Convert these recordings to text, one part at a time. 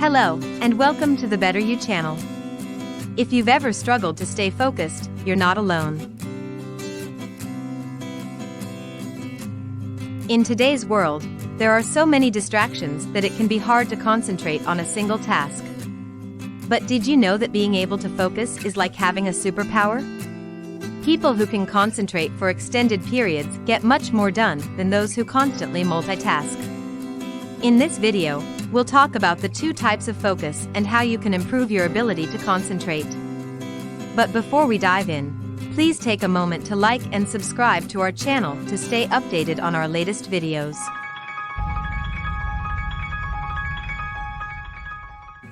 Hello, and welcome to the Better You channel. If you've ever struggled to stay focused, you're not alone. In today's world, there are so many distractions that it can be hard to concentrate on a single task. But did you know that being able to focus is like having a superpower? People who can concentrate for extended periods get much more done than those who constantly multitask. In this video, we'll talk about the two types of focus and how you can improve your ability to concentrate. But before we dive in, please take a moment to like and subscribe to our channel to stay updated on our latest videos.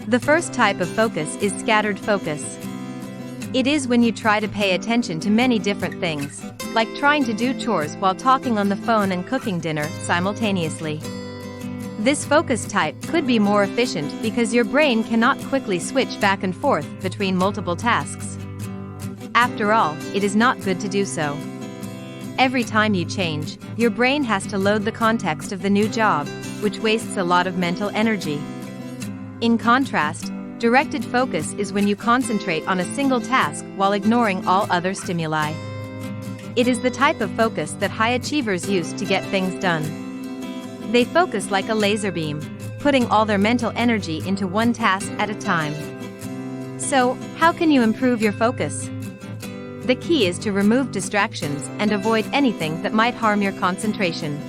The first type of focus is scattered focus. It is when you try to pay attention to many different things, like trying to do chores while talking on the phone and cooking dinner simultaneously. This focus type could be more efficient because your brain cannot quickly switch back and forth between multiple tasks. After all, it is not good to do so. Every time you change, your brain has to load the context of the new job, which wastes a lot of mental energy. In contrast, directed focus is when you concentrate on a single task while ignoring all other stimuli. It is the type of focus that high achievers use to get things done. They focus like a laser beam, putting all their mental energy into one task at a time. So, how can you improve your focus? The key is to remove distractions and avoid anything that might harm your concentration.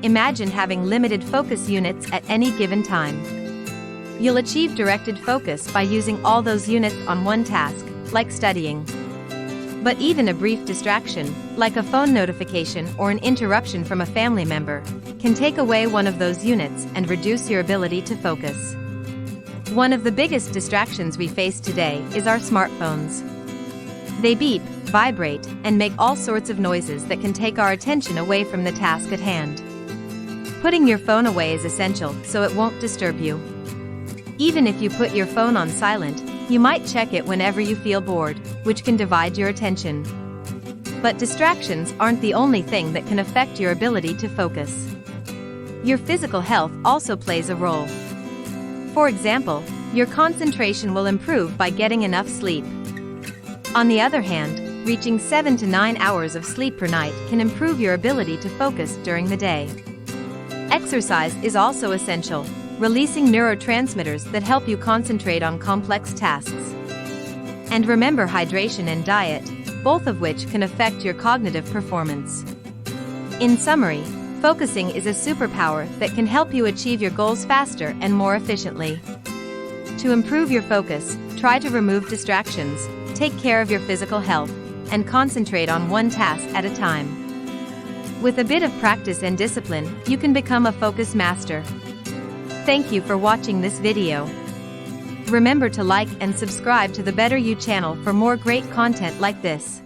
Imagine having limited focus units at any given time. You'll achieve directed focus by using all those units on one task, like studying. But even a brief distraction, like a phone notification or an interruption from a family member, can take away one of those units and reduce your ability to focus. One of the biggest distractions we face today is our smartphones. They beep, vibrate, and make all sorts of noises that can take our attention away from the task at hand. Putting your phone away is essential so it won't disturb you. Even if you put your phone on silent, you might check it whenever you feel bored, which can divide your attention. But distractions aren't the only thing that can affect your ability to focus. Your physical health also plays a role. For example, your concentration will improve by getting enough sleep. On the other hand, reaching 7 to 9 hours of sleep per night can improve your ability to focus during the day. Exercise is also essential, releasing neurotransmitters that help you concentrate on complex tasks. And remember hydration and diet, both of which can affect your cognitive performance. In summary, focusing is a superpower that can help you achieve your goals faster and more efficiently. To improve your focus, try to remove distractions, take care of your physical health, and concentrate on one task at a time. With a bit of practice and discipline, you can become a focus master. Thank you for watching this video. Remember to like and subscribe to the Better You channel for more great content like this.